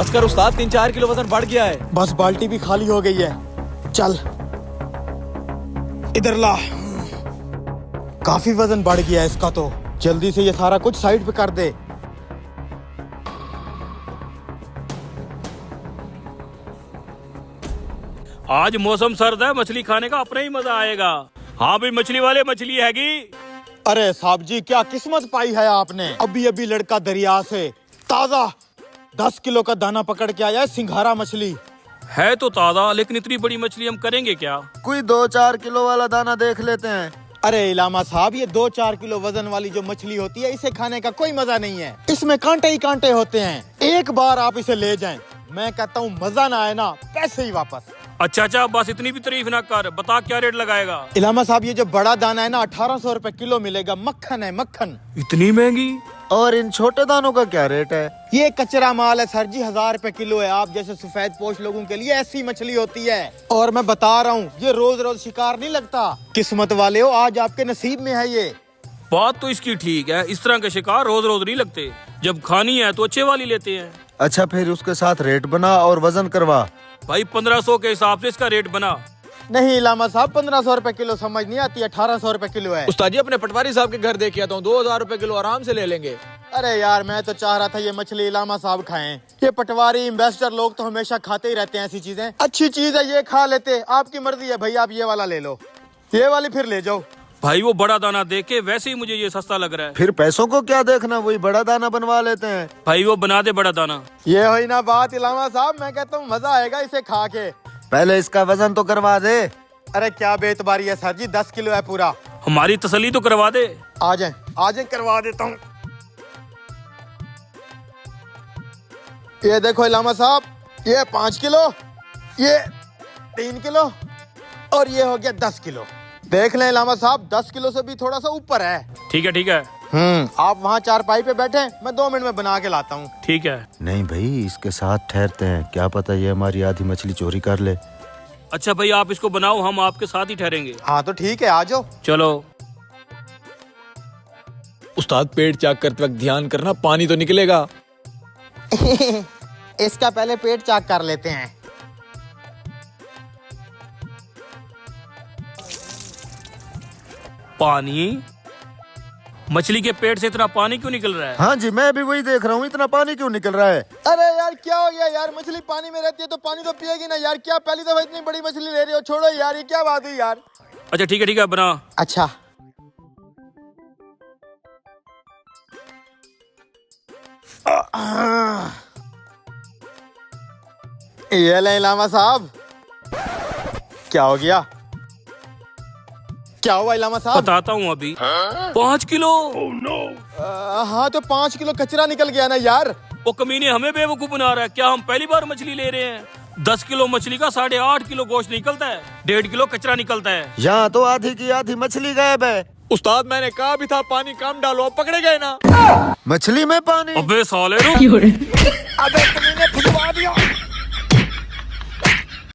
बस कर उस्ताद, 3-4 किलो वजन बढ़ गया है। बस बाल्टी भी खाली हो गई है। चल इधर ला। काफी वजन बढ़ गया है इसका तो। जल्दी से ये सारा कुछ साइड पे कर दे। आज मौसम सर्द है, मछली खाने का अपना ही मजा आएगा। हाँ भाई, मछली वाले मछली हैगी। अरे साहब जी, क्या किस्मत पाई है आपने। अभी अभी लड़का दरिया से ताजा 10 किलो का दाना पकड़ के आया है, सिंघारा मछली है तो ताजा, लेकिन इतनी बड़ी मछली हम करेंगे क्या? कोई 2-4 किलो वाला दाना देख लेते हैं। अरे इलामा साहब, ये 2-4 किलो वजन वाली जो मछली होती है, इसे खाने का कोई मजा नहीं है। इसमें कांटे ही कांटे होते हैं। एक बार आप इसे ले जाएं, मैं कहता हूँ मजा ना आए ना, पैसे ही वापस। अच्छा, बस इतनी भी तारीफ ना कर, बता क्या रेट लगाएगा? इलामा साहब, ये जो बड़ा दाना है ना, 1800 रुपए किलो मिलेगा। मक्खन है, मक्खन। इतनी महंगी? और इन छोटे दानों का क्या रेट है? ये कचरा माल है सर जी, 1000 रुपए किलो है। आप जैसे सफेद पोश लोगों के लिए ऐसी मछली होती है। और मैं बता रहा हूँ, ये रोज रोज शिकार नहीं लगता। किस्मत वाले हो, आज आपके नसीब में है ये। बात तो इसकी ठीक है, इस तरह के शिकार रोज रोज नहीं लगते। जब खानी है तो अच्छे वाली लेते हैं। अच्छा, फिर उसके साथ रेट बना और वजन करवा। भाई 1500 के हिसाब से इसका रेट बना। नहीं इलामा साहब, 1500 रुपए किलो समझ नहीं आती, 1800 रुपए किलो है। उस्ताद जी, अपने पटवारी साहब के घर देखिए तो 2000 रुपए किलो आराम से ले लेंगे। अरे यार, मैं तो चाह रहा था ये मछली इलामा साहब खाएं। ये पटवारी इन्वेस्टर लोग तो हमेशा खाते ही रहते हैं ऐसी चीजें। अच्छी चीज है, ये खा लेते। आपकी मर्जी है भाई, आप ये वाला ले लो, ये वाली फिर ले जाओ। भाई वो बड़ा दाना देख के वैसे ही मुझे ये सस्ता लग रहा है। फिर पैसों को क्या देखना, वही बड़ा दाना बनवा लेते हैं। भाई वो बना दे बड़ा दाना। ये हुई ना बात इलामा साहब, मैं कहता हूँ मजा आएगा इसे खा के। पहले इसका वजन तो करवा दे। अरे क्या बेतबारी है सर जी, 10 किलो है पूरा। हमारी तसल्ली तो करवा दे। आ जाए करवा देता हूँ। ये देखो इलामा साहब, ये 5 किलो, ये 3 किलो और ये हो गया 10 किलो। देख लें इलामा साहब, 10 किलो से भी थोड़ा सा ऊपर है। ठीक है ठीक है। आप वहाँ चारपाई पे बैठे, मैं 2 मिनट में बना के लाता हूँ। ठीक है। नहीं भाई, इसके साथ ठहरते हैं, क्या पता ये हमारी आधी मछली चोरी कर ले। अच्छा भाई, आप इसको बनाओ, हम आपके साथ ही ठहरेंगे। हाँ तो ठीक है, आ जाओ। चलो। उस्ताद, पेट चेक करते वक्त ध्यान करना, पानी तो निकलेगा। इसका पहले पेट चेक कर लेते हैं। पानी? मछली के पेट से इतना पानी क्यों निकल रहा है? हाँ जी, मैं भी वही देख रहा हूँ, इतना पानी क्यों निकल रहा है। अरे यार, क्या हो गया यार, मछली पानी में रहती है तो पानी तो पिएगी ना यार। क्या पहली दफा इतनी बड़ी मछली ले रही हो? छोड़ो यार, ये क्या बात हुई यार। अच्छा ठीक है, बना। अच्छा, ये ले इलामा साहब। क्या हो गया? क्या हुआ इलामा साहब? बताता हूँ अभी। 5 किलो। हाँ तो 5 किलो कचरा निकल गया ना यार। वो कमीने हमें बेवकूफ बना रहा है। क्या हम पहली बार मछली ले रहे हैं? 10 किलो मछली का 8.5 किलो गोश्त निकलता है, 1.5 किलो कचरा निकलता है। यहाँ तो आधी की आधी मछली गायब है। उस्ताद, मैंने कहा भी था पानी कम डालो, अब पकड़े गए ना। मछली में पानी? अबे साले। अबे कमीने,